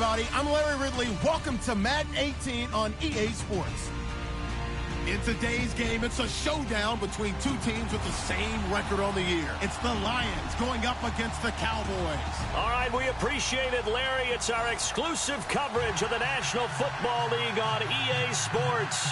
everybody. I'm Larry Ridley. Welcome to Madden 18 on EA Sports. In today's game, it's a showdown between two teams with the same record on the year. It's the Lions going up against the Cowboys. All right, we appreciate it, Larry. It's our exclusive coverage of the National Football League on EA Sports.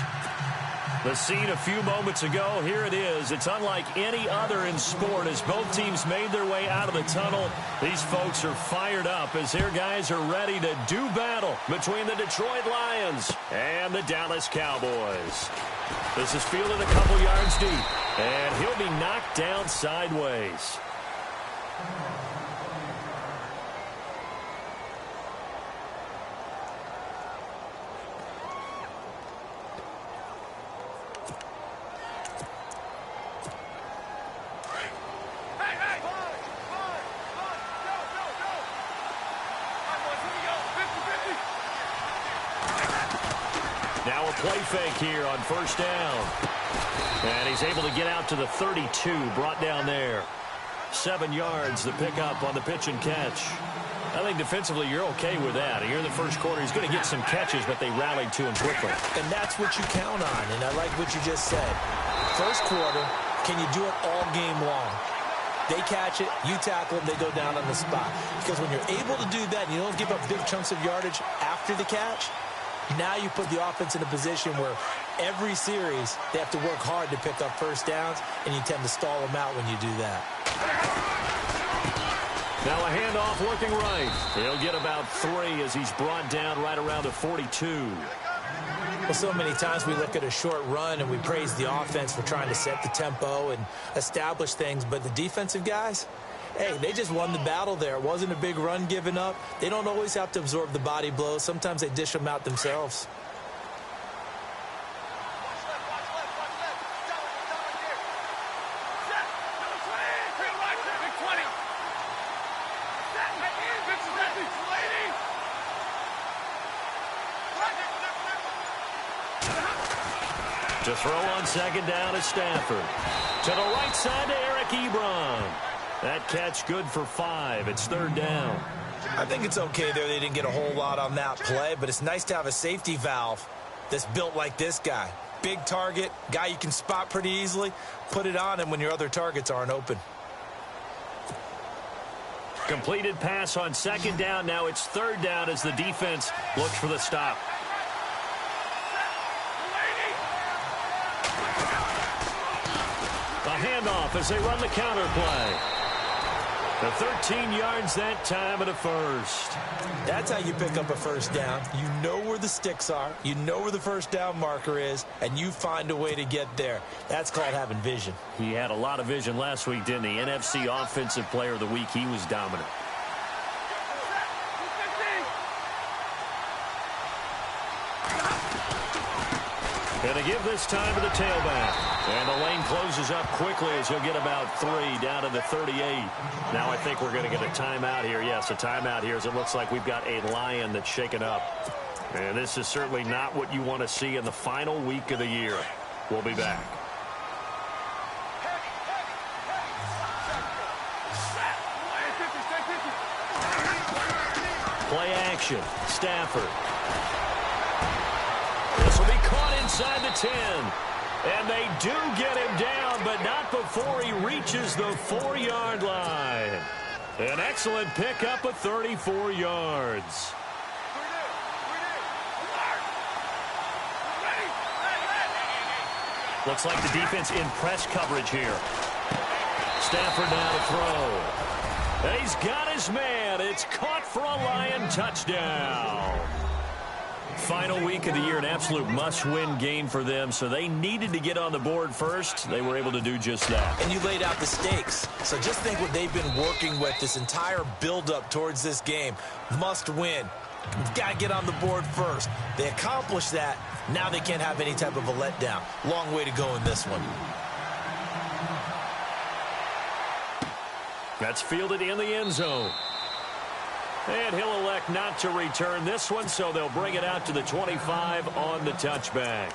The scene a few moments ago, here it is. It's unlike any other in sport as both teams made their way out of the tunnel. These folks are fired up as their guys are ready to do battle between the Detroit Lions and the Dallas Cowboys. This is fielded a couple yards deep, and he'll be knocked down sideways. Now a play fake here on first down. And he's able to get out to the 32, brought down there. 7 yards, the pickup on the pitch and catch. I think defensively you're okay with that. Here in the first quarter, he's going to get some catches, but they rallied to him quickly. And that's what you count on, and I like what you just said. First quarter, can you do it all game long? They catch it, you tackle them, they go down on the spot. Because when you're able to do that and you don't give up big chunks of yardage after the catch, now you put the offense in a position where every series they have to work hard to pick up first downs, and you tend to stall them out when you do that. Now a handoff working right. He'll get about 3 as he's brought down right around the 42. Well, so many times we look at a short run and we praise the offense for trying to set the tempo and establish things, but the defensive guys, hey, they just won the battle there. It wasn't a big run given up. They don't always have to absorb the body blows. Sometimes they dish them out themselves. To throw on second down is Stafford. To the right side to Eric Ebron. That catch good for 5. It's third down. I think it's okay there. They didn't get a whole lot on that play, but it's nice to have a safety valve that's built like this guy. Big target, guy you can spot pretty easily. Put it on him when your other targets aren't open. Completed pass on second down. Now it's third down as the defense looks for the stop. A handoff as they run the counter play. The 13 yards that time at a first. That's how you pick up a first down. You know where the sticks are. You know where the first down marker is, and you find a way to get there. That's called having vision. He had a lot of vision last week, didn't he? NFC Offensive Player of the Week. He was dominant. Going to give this time to the tailback. And the lane closes up quickly as he'll get about 3 down to the 38. Now I think we're going to get a timeout here. Yes, a timeout here as it looks like we've got a Lion that's shaken up. And this is certainly not what you want to see in the final week of the year. We'll be back. Play action. Stafford. This will be caught inside the 10. And they do get him down, but not before he reaches the 4-yard line. An excellent pickup of 34 yards. Looks like the defense in press coverage here. Stafford now to throw. And he's got his man. It's caught for a Lion touchdown. Final week of the year, an absolute must-win game for them, so they needed to get on the board first. They were able to do just that. And you laid out the stakes. So just think what they've been working with this entire build-up towards this game. Must win. You've got to get on the board first. They accomplished that. Now they can't have any type of a letdown. Long way to go in this one. That's fielded in the end zone. And he'll elect not to return this one, so they'll bring it out to the 25 on the touchback.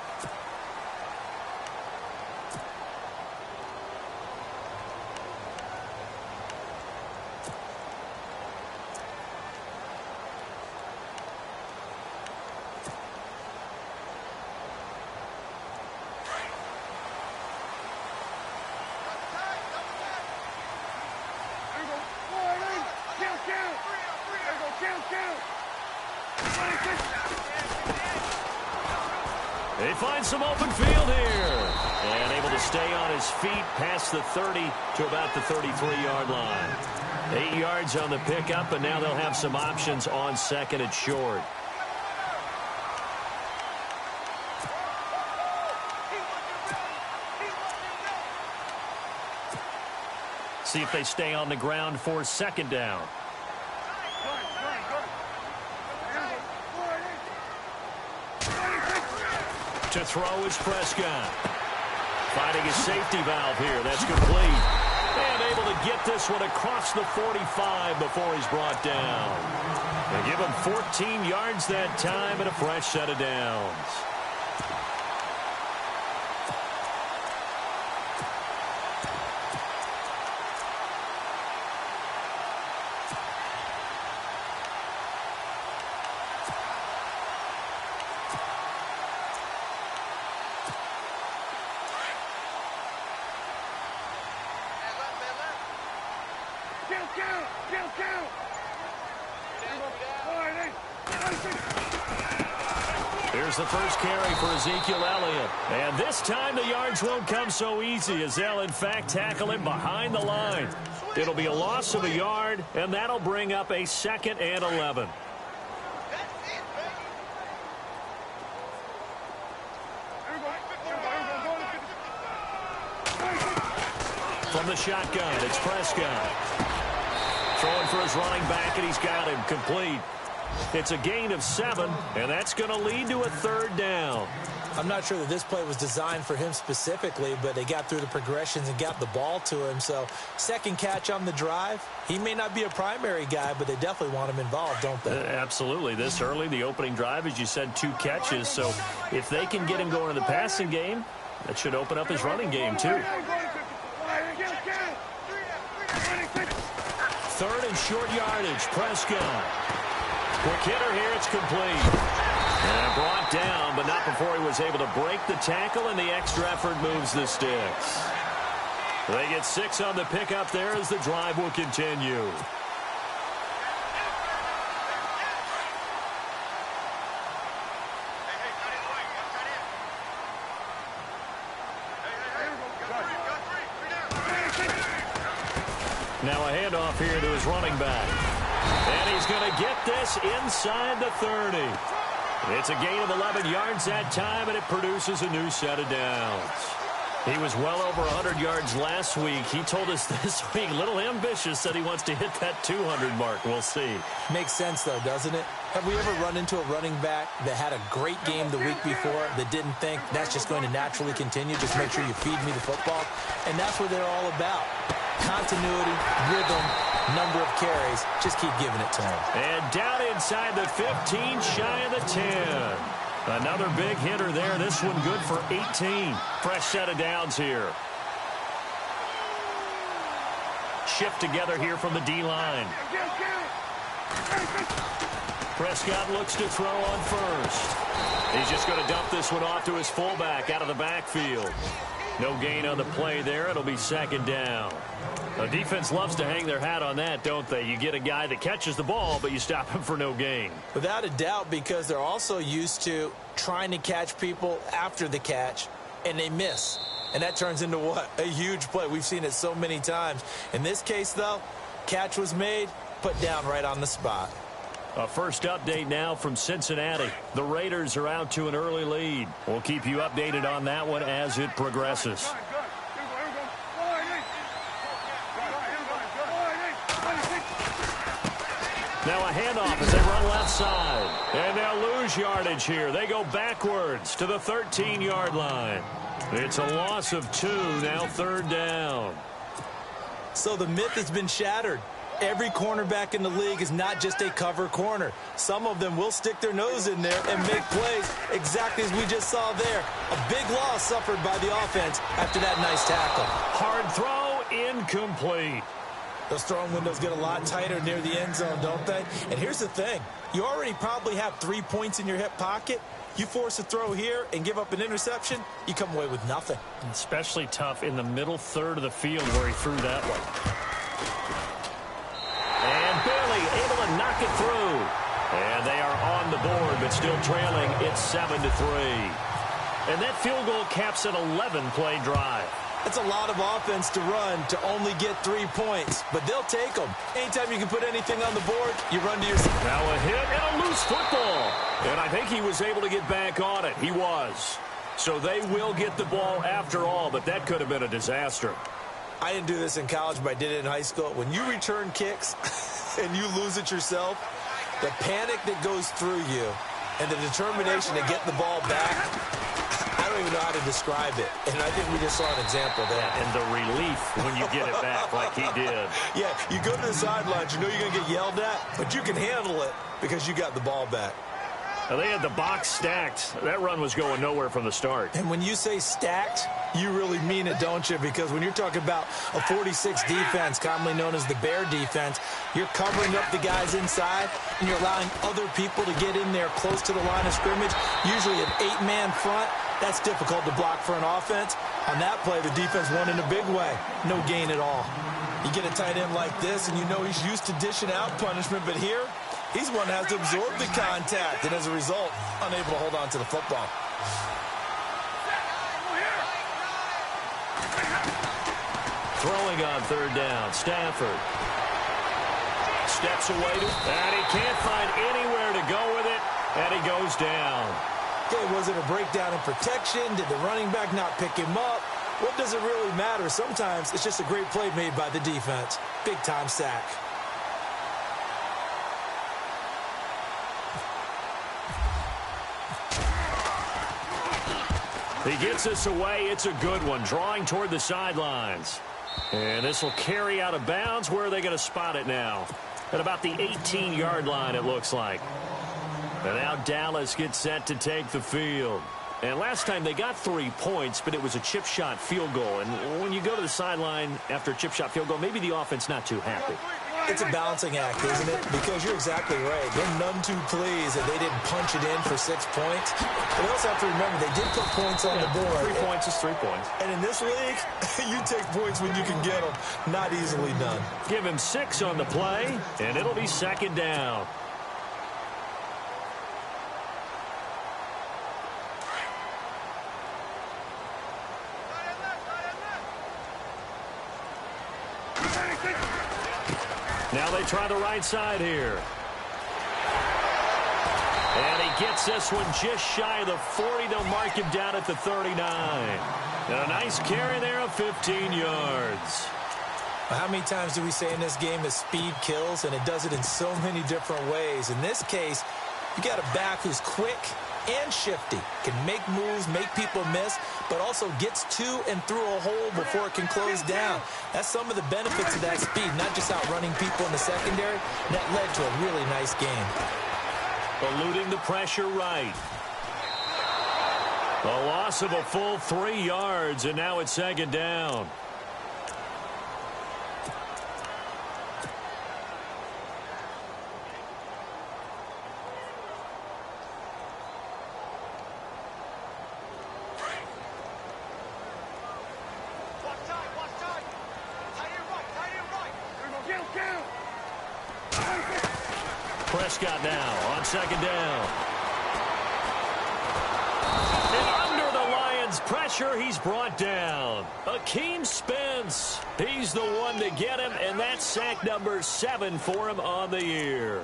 They find some open field here. And able to stay on his feet past the 30 to about the 33-yard line. 8 yards on the pickup, and now they'll have some options on second and short. See if they stay on the ground for second down. To throw is Prescott. Finding his safety valve here. That's complete. And able to get this one across the 45 before he's brought down. They give him 14 yards that time and a fresh set of downs. Here's the first carry for Ezekiel Elliott. And this time the yards won't come so easy as they'll, in fact, tackle him behind the line. It'll be a loss of a yard, and that'll bring up a 2nd and 11. From the shotgun, it's Prescott. Throwing for his running back, and he's got him complete. It's a gain of 7, and that's going to lead to a 3rd down. I'm not sure that this play was designed for him specifically, but they got through the progressions and got the ball to him. So, second catch on the drive. He may not be a primary guy, but they definitely want him involved, don't they? Absolutely. This early, the opening drive, as you said, 2 catches. So, if they can get him going in the passing game, that should open up his running game, too. 3rd and short yardage, Prescott. Quick hitter here, it's complete. And brought down, but not before he was able to break the tackle, and the extra effort moves the sticks. They get 6 on the pickup there as the drive will continue. Now a handoff here to his running back. And he's going to get this inside the 30. It's a gain of 11 yards that time, and it produces a new set of downs. He was well over 100 yards last week. He told us this week, a little ambitious, said he wants to hit that 200 mark. We'll see. Makes sense, though, doesn't it? Have we ever run into a running back that had a great game the week before that didn't think that's just going to naturally continue? Just make sure you feed me the football. And that's what they're all about. Continuity, rhythm, number of carries. Just keep giving it to him. And down inside the 15, shy of the 10. Another big hitter there. This one good for 18. Fresh set of downs here. Shift together here from the D-line. Prescott looks to throw on first. He's just going to dump this one off to his fullback out of the backfield. No gain on the play there. It'll be 2nd down. The defense loves to hang their hat on that, don't they? You get a guy that catches the ball, but you stop him for no gain. Without a doubt, because they're also used to trying to catch people after the catch, and they miss. And that turns into what? A huge play. We've seen it so many times. In this case, though, catch was made, put down right on the spot. A first update now from Cincinnati. The Raiders are out to an early lead. We'll keep you updated on that one as it progresses. Now a handoff as they run left side. And they'll lose yardage here. They go backwards to the 13-yard line. It's a loss of 2, now 3rd down. So the myth has been shattered. Every cornerback in the league is not just a cover corner. Some of them will stick their nose in there and make plays exactly as we just saw there. A big loss suffered by the offense after that nice tackle. Hard throw, incomplete. Those throwing windows get a lot tighter near the end zone, don't they? And here's the thing. You already probably have 3 points in your hip pocket. You force a throw here and give up an interception, you come away with nothing. Especially tough in the middle third of the field where he threw that one. And barely able to knock it through. And they are on the board, but still trailing. It's 7-3. And that field goal caps an 11-play drive. That's a lot of offense to run to only get 3 points, but they'll take them. Anytime you can put anything on the board, you run to your... Now a hit and a loose football. And I think he was able to get back on it. He was. So they will get the ball after all, but that could have been a disaster. I didn't do this in college, but I did it in high school. When you return kicks and you lose it yourself, the panic that goes through you and the determination to get the ball back, I don't even know how to describe it. And I think we just saw an example of that. And the relief when you get it back like he did. Yeah, you go to the sidelines, you know you're going to get yelled at, but you can handle it because you got the ball back. Now they had the box stacked. That run was going nowhere from the start. And when you say stacked, you really mean it, don't you? Because when you're talking about a 46 defense, commonly known as the Bear defense, you're covering up the guys inside, and you're allowing other people to get in there close to the line of scrimmage, usually an 8-man front. That's difficult to block for an offense. On that play, the defense won in a big way. No gain at all. You get a tight end like this, and you know he's used to dishing out punishment, but here, he's one that has to absorb the contact, and as a result, unable to hold on to the football. Throwing on third down, Stafford. Steps away, and he can't find anywhere to go with it, and he goes down. Okay, was it a breakdown in protection? Did the running back not pick him up? What does it really matter? Sometimes it's just a great play made by the defense. Big-time sack. He gets this away. It's a good one, drawing toward the sidelines. And this will carry out of bounds. Where are they going to spot it now? At about the 18-yard line, it looks like. And now Dallas gets set to take the field. And last time they got 3 points, but it was a chip shot field goal. And when you go to the sideline after a chip shot field goal, maybe the offense not too happy. It's a balancing act, isn't it? Because you're exactly right. They're none too pleased that they didn't punch it in for 6 points. But we also have to remember they did put points on the board. 3 points is 3 points. And in this league, you take points when you can get them. Not easily done. Give him 6 on the play, and it'll be second down. Now they try the right side here. And he gets this one just shy of the 40. They'll mark him down at the 39. And a nice carry there of 15 yards. How many times do we say in this game that speed kills, and it does it in so many different ways? In this case, you got a back who's quick and shifty, can make moves, make people miss, but also gets to and through a hole before it can close down. That's some of the benefits of that speed, not just outrunning people in the secondary. That led to a really nice game. Eluding the pressure right. A loss of a full 3 yards, and now it's second down. Prescott now on second down. And under the Lions' pressure, he's brought down. Akeem Spence. He's the one to get him, and that's sack number 7 for him on the year.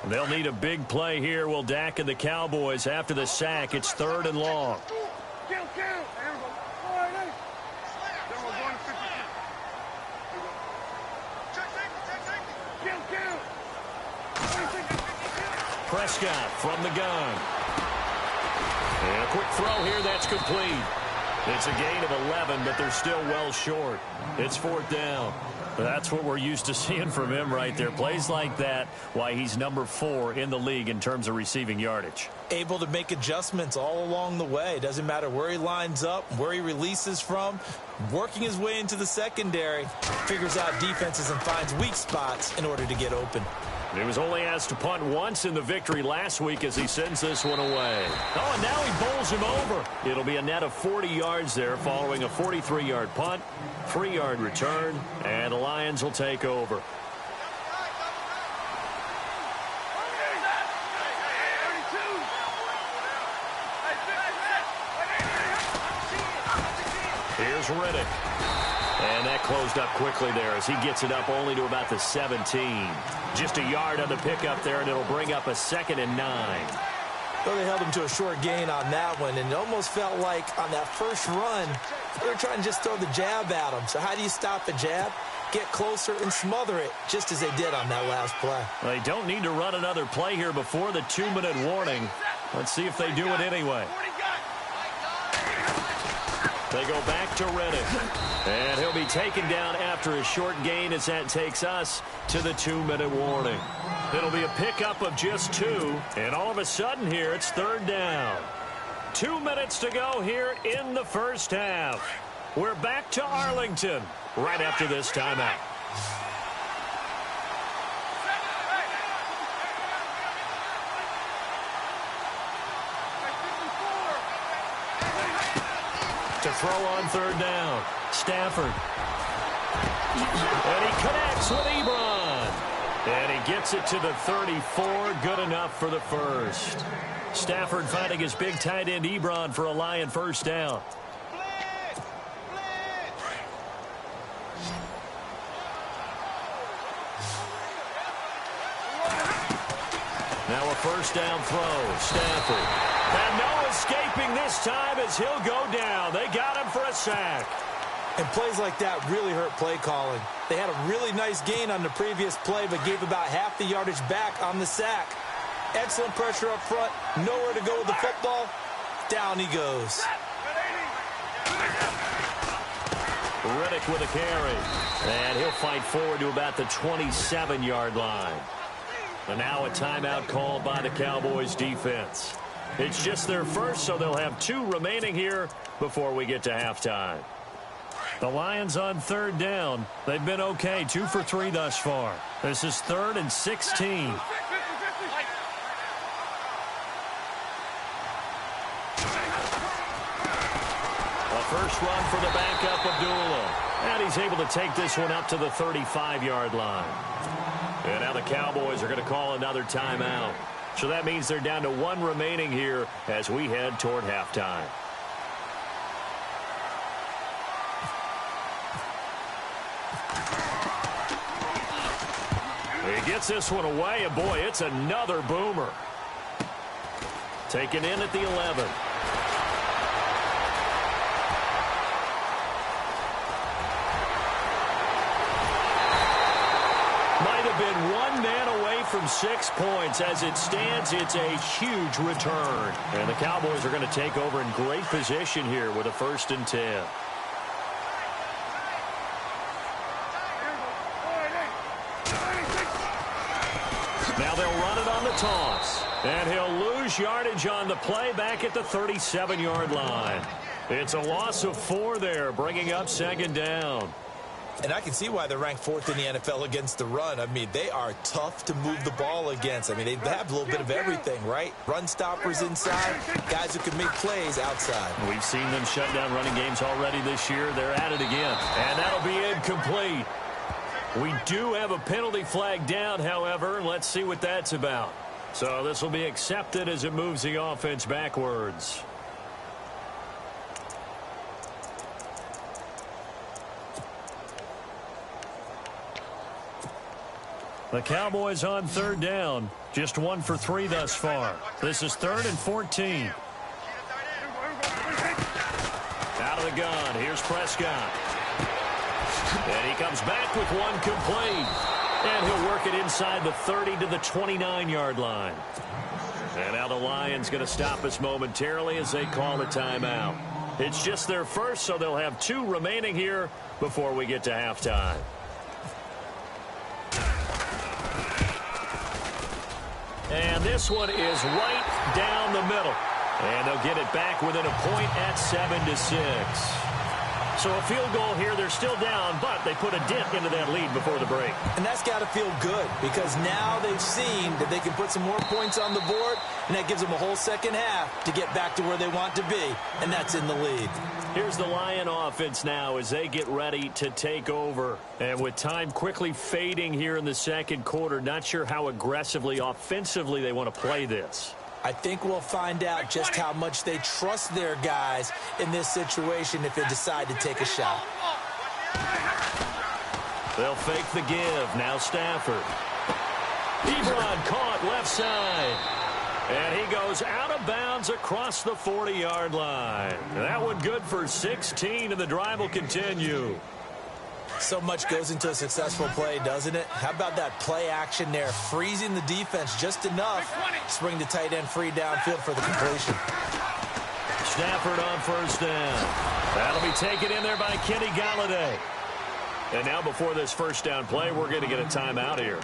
They'll need a big play here. Will Dak and the Cowboys after the sack. It's 3rd and long. Prescott from the gun. And a quick throw here. That's complete. It's a gain of 11, but they're still well short. It's 4th down. That's what we're used to seeing from him right there. Plays like that, why he's number 4 in the league in terms of receiving yardage. Able to make adjustments all along the way. Doesn't matter where he lines up, where he releases from. Working his way into the secondary. Figures out defenses and finds weak spots in order to get open. He was only asked to punt once in the victory last week as he sends this one away. Oh, and now he bowls him over. It'll be a net of 40 yards there following a 43-yard punt, 3-yard return, and the Lions will take over. Here's Riddick. And that closed up quickly there as he gets it up only to about the 17. Just a yard on the pickup there, and it'll bring up a 2nd and 9. Well, they held him to a short gain on that one, and it almost felt like on that first run, they were trying to just throw the jab at him. So how do you stop a jab? Get closer and smother it, just as they did on that last play. They don't need to run another play here before the 2-minute warning. Let's see if they do it anyway. They go back to Riddick. And he'll be taken down after a short gain as that takes us to the 2-minute warning. It'll be a pickup of just 2. And all of a sudden here, it's 3rd down. 2 minutes to go here in the first half. We're back to Arlington right after this timeout. To throw on 3rd down, Stafford. And he connects with Ebron. And he gets it to the 34, good enough for the first. Stafford finding his big tight end Ebron for a Lion first down. Now a first down throw, Stafford. And no escaping this time as he'll go down. They got him for a sack. And plays like that really hurt play calling. They had a really nice gain on the previous play, but gave about half the yardage back on the sack. Excellent pressure up front. Nowhere to go with the football. Down he goes. Riddick with a carry. And he'll fight forward to about the 27-yard line. And now a timeout called by the Cowboys defense. It's just their first, so they'll have 2 remaining here before we get to halftime. The Lions on 3rd down. They've been okay, 2 for 3 thus far. This is 3rd and 16. A first run for the backup Abdullah. And he's able to take this one up to the 35-yard line. And now the Cowboys are going to call another timeout. So that means they're down to 1 remaining here as we head toward halftime. He gets this one away, and boy, it's another boomer. Taken in at the 11. Might have been 1 man away from 6 points. As it stands, it's a huge return. And the Cowboys are going to take over in great position here with a 1st and 10. Now they'll run it on the toss. And he'll lose yardage on the play back at the 37-yard line. It's a loss of 4 there, bringing up 2nd down. And I can see why they're ranked 4th in the NFL against the run. I mean, they are tough to move the ball against. I mean, they have a little bit of everything, right? Run stoppers inside, guys who can make plays outside. We've seen them shut down running games already this year. They're at it again. And that'll be incomplete. We do have a penalty flag down, however. Let's see what that's about. So this will be accepted as it moves the offense backwards. The Cowboys on 3rd down. Just 1 for 3 thus far. This is 3rd and 14. Out of the gun. Here's Prescott. And he comes back with 1 complete. And he'll work it inside the 30 to the 29-yard line. And now the Lions going to stop us momentarily as they call a timeout. It's just their first, so they'll have 2 remaining here before we get to halftime. And this one is right down the middle. And they'll get it back within a point at 7-6. So a field goal here. They're still down, but they put a dent into that lead before the break. And that's got to feel good because now they've seen that they can put some more points on the board, and that gives them a whole second half to get back to where they want to be, and that's in the lead. Here's the Lion offense now as they get ready to take over. And with time quickly fading here in the second quarter, not sure how aggressively, offensively they want to play this. I think we'll find out just how much they trust their guys in this situation if they decide to take a shot. They'll fake the give. Now Stafford. Ebron caught left side. And he goes out of bounds across the 40-yard line. That one good for 16, and the drive will continue. So much goes into a successful play, doesn't it? How about that play action there, freezing the defense just enough to bring the tight end free downfield for the completion. Stafford on first down. That'll be taken in there by Kenny Galladay. And now before this first down play, we're going to get a timeout here,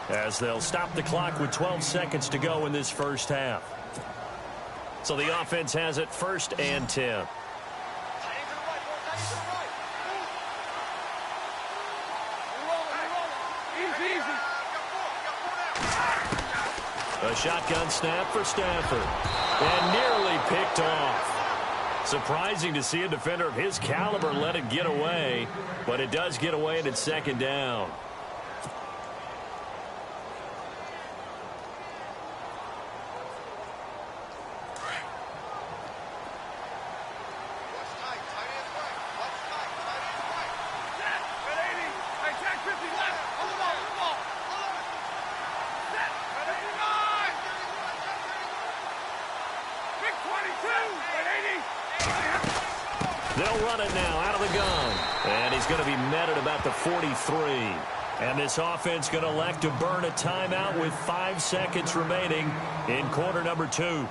as they'll stop the clock with 12 seconds to go in this first half. So the offense has it 1st and 10. A shotgun snap for Stafford. And nearly picked off. Surprising to see a defender of his caliber let it get away, but it does get away and it's second down. They'll run it now out of the gun. And he's going to be met at about the 43. And this offense going to elect to burn a timeout with 5 seconds remaining in quarter number 2.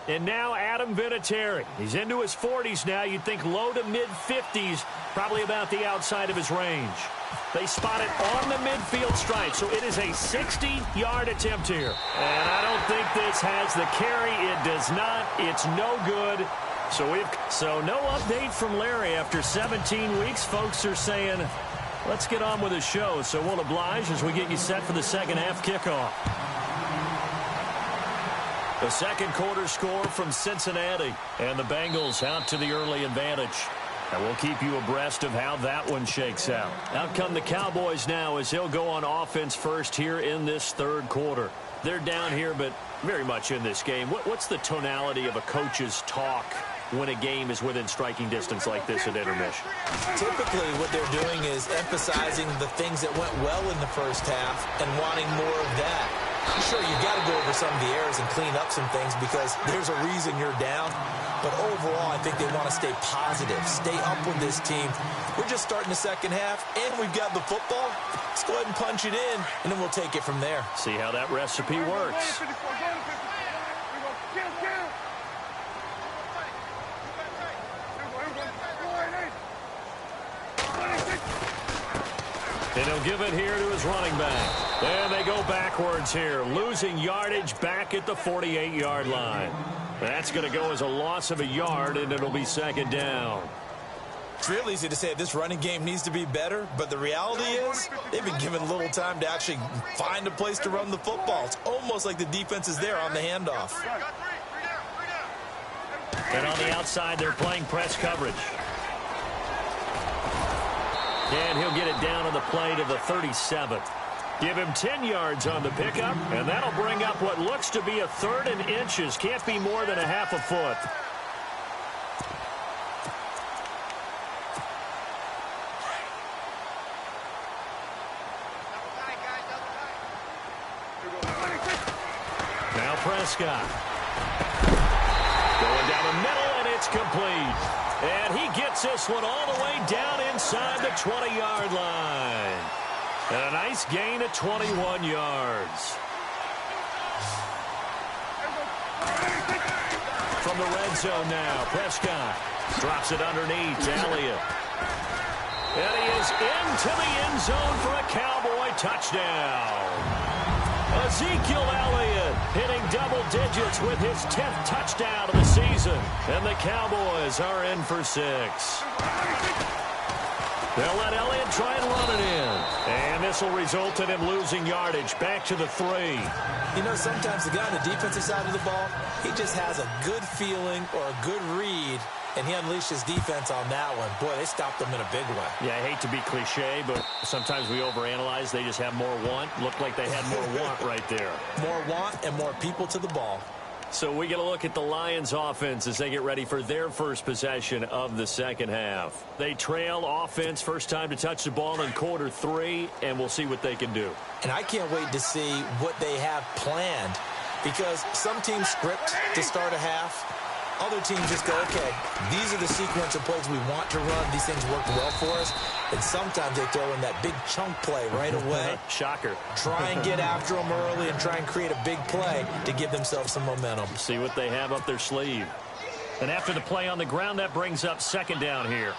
And now Adam Vinatieri. He's into his 40s now. You'd think low to mid-50s, probably about the outside of his range. They spot it on the midfield stripe, so it is a 60-yard attempt here. And I don't think this has the carry. It does not. It's no good. So no update from Larry after 17 weeks. Folks are saying, let's get on with the show. So we'll oblige as we get you set for the second half kickoff. The second quarter score from Cincinnati, and the Bengals out to the early advantage. And we'll keep you abreast of how that one shakes out. Out come the Cowboys now as he'll go on offense first here in this third quarter. They're down here, but very much in this game. What's the tonality of a coach's talk when a game is within striking distance like this at intermission? Typically, what they're doing is emphasizing the things that went well in the first half and wanting more of that. Sure, you've got to go over some of the errors and clean up some things because there's a reason you're down. But overall, I think they want to stay positive, stay up with this team. We're just starting the second half, and we've got the football. Let's go ahead and punch it in, and then we'll take it from there. See how that recipe works. And he'll give it here to his running back. And they go backwards here, losing yardage back at the 48-yard line. That's going to go as a loss of a yard, and it'll be second down. It's real easy to say this running game needs to be better, but the reality is they've been given little time to actually find a place to run the football. It's almost like the defense is there on the handoff. And on the outside, they're playing press coverage. And he'll get it down on the play to the 37. Give him 10 yards on the pickup, and that'll bring up what looks to be a 3rd and inches. Can't be more than a half a foot. Now Prescott. Going down the middle, and it's complete. And he gets this one all the way down inside the 20-yard line. And a nice gain of 21 yards. From the red zone now, Prescott. Drops it underneath. Elliott. And he is into the end zone for a Cowboy touchdown. Ezekiel Elliott hitting double digits with his 10th touchdown of the season. And the Cowboys are in for 6. They'll let Elliott try and run it in. And this will result in him losing yardage back to the 3. You know, sometimes the guy on the defensive side of the ball, he just has a good feeling or a good read, and he unleashed his defense on that one. Boy, they stopped him in a big way. Yeah, I hate to be cliche, but sometimes we overanalyze. They just have more want. Looked like they had more want right there. More want and more people to the ball. So we get a look at the Lions offense as they get ready for their first possession of the second half. They trail offense, first time to touch the ball in quarter 3, and we'll see what they can do. And I can't wait to see what they have planned, because some teams script to start a half. Other teams just go, okay, these are the sequence of plays we want to run. These things work well for us. And sometimes they throw in that big chunk play right away. Shocker. Try and get after them early and try and create a big play to give themselves some momentum. See what they have up their sleeve. And after the play on the ground, that brings up second down here.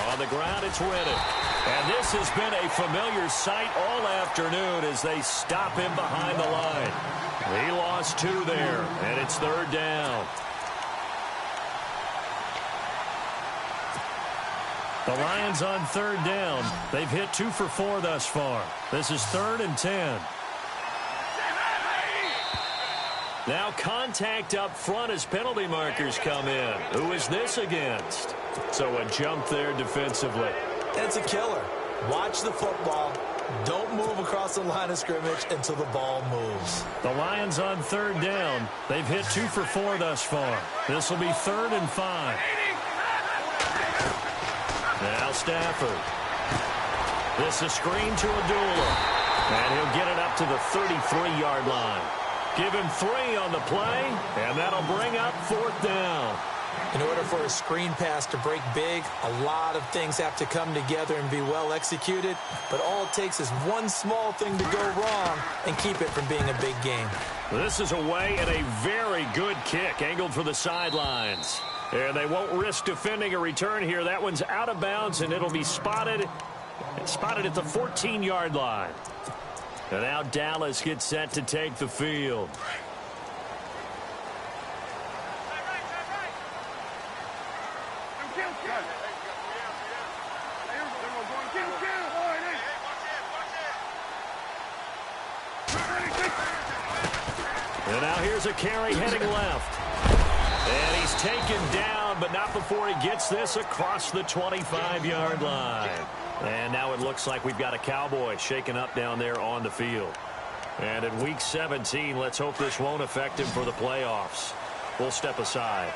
On the ground, it's Riddick. And this has been a familiar sight all afternoon as they stop him behind the line. He lost 2 there, and it's third down. The Lions on third down. They've hit 2 for 4 thus far. This is 3rd and 10. Now contact up front as penalty markers come in. Who is this against? So a jump there defensively. That's a killer. Watch the football. Don't move across the line of scrimmage until the ball moves. The Lions on third down. They've hit 2 for 4 thus far. This will be 3rd and 5. Now Stafford. This is screen to Abdullah. And he'll get it up to the 33-yard line. Give him 3 on the play, and that'll bring up 4th down. In order for a screen pass to break big, a lot of things have to come together and be well executed. But all it takes is one small thing to go wrong and keep it from being a big game. This is away and a very good kick angled for the sidelines. And they won't risk defending a return here. That one's out of bounds, and it'll be spotted at the 14-yard line. And now Dallas gets set to take the field. And now here's a carry heading left. And he's taken down, but not before he gets this across the 25-yard line. And now it looks like we've got a Cowboy shaken up down there on the field. And in Week 17, let's hope this won't affect him for the playoffs. We'll step aside.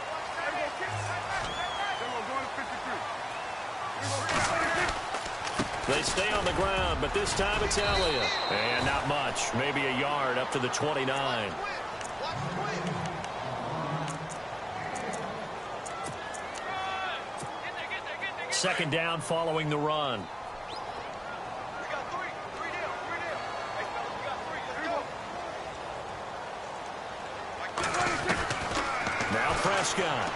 They stay on the ground, but this time it's Elliott. And not much, maybe a yard up to the 29. Second down following the run. Now Prescott.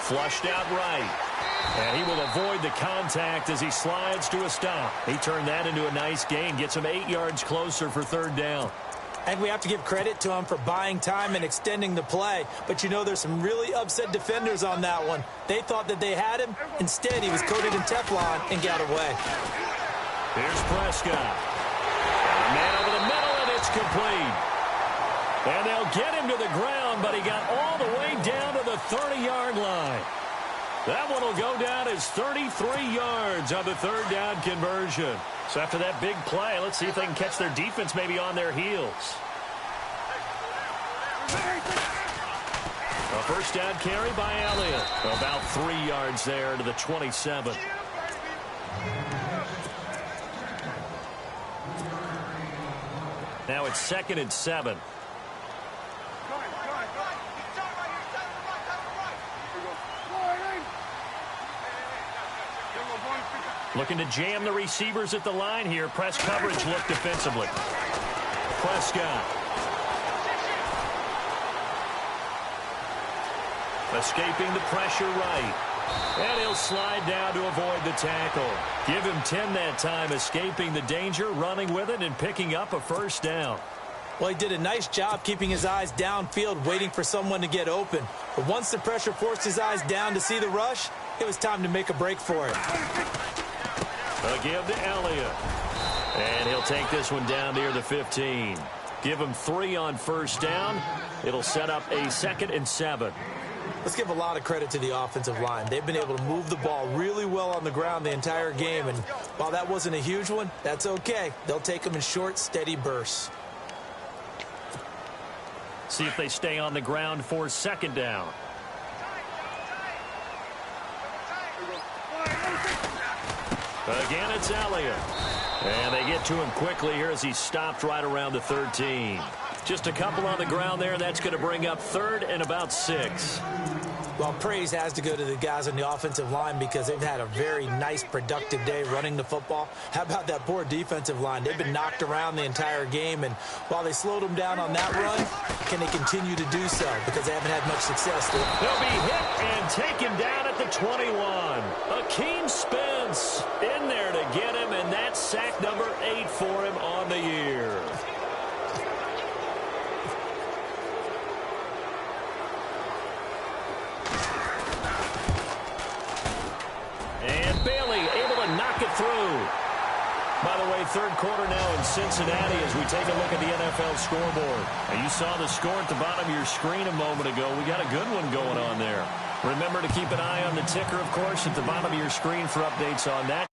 Flushed out right. And he will avoid the contact as he slides to a stop. He turned that into a nice gain. Gets him 8 yards closer for third down. And we have to give credit to him for buying time and extending the play. But, you know, there's some really upset defenders on that one. They thought that they had him. Instead, he was coated in Teflon and got away. Here's Prescott. And a man over the middle, and it's complete. And they'll get him to the ground, but he got all the way down to the 30-yard line. That one will go down as 33 yards on the third down conversion. So after that big play, let's see if they can catch their defense maybe on their heels. A first down carry by Elliott. About 3 yards there to the 27. Now it's 2nd and 7. Looking to jam the receivers at the line here. Press coverage look defensively. Prescott. Escaping the pressure right. And he'll slide down to avoid the tackle. Give him 10 that time, escaping the danger, running with it, and picking up a first down. Well, he did a nice job keeping his eyes downfield, waiting for someone to get open. But once the pressure forced his eyes down to see the rush, it was time to make a break for it. A give to Elliott. And he'll take this one down near the 15. Give him 3 on first down. It'll set up a 2nd and 7. Let's give a lot of credit to the offensive line. They've been able to move the ball really well on the ground the entire game. And while that wasn't a huge one, that's okay. They'll take them in short, steady bursts. See if they stay on the ground for 2nd down. Again, it's Elliott. And they get to him quickly here as he stopped right around the 13. Just a couple on the ground there. That's going to bring up 3rd and about 6. Well, praise has to go to the guys on the offensive line because they've had a very nice, productive day running the football. How about that poor defensive line? They've been knocked around the entire game, and while they slowed them down on that run, can they continue to do so? Because they haven't had much success. They'll be hit and taken down at the 21. Akeem Spence in there to get him, and that's sack number 8 for him on the year. Through. By the way, 3rd quarter now in Cincinnati as we take a look at the NFL scoreboard. And you saw the score at the bottom of your screen a moment ago. We got a good one going on there. Remember to keep an eye on the ticker, of course, at the bottom of your screen for updates on that.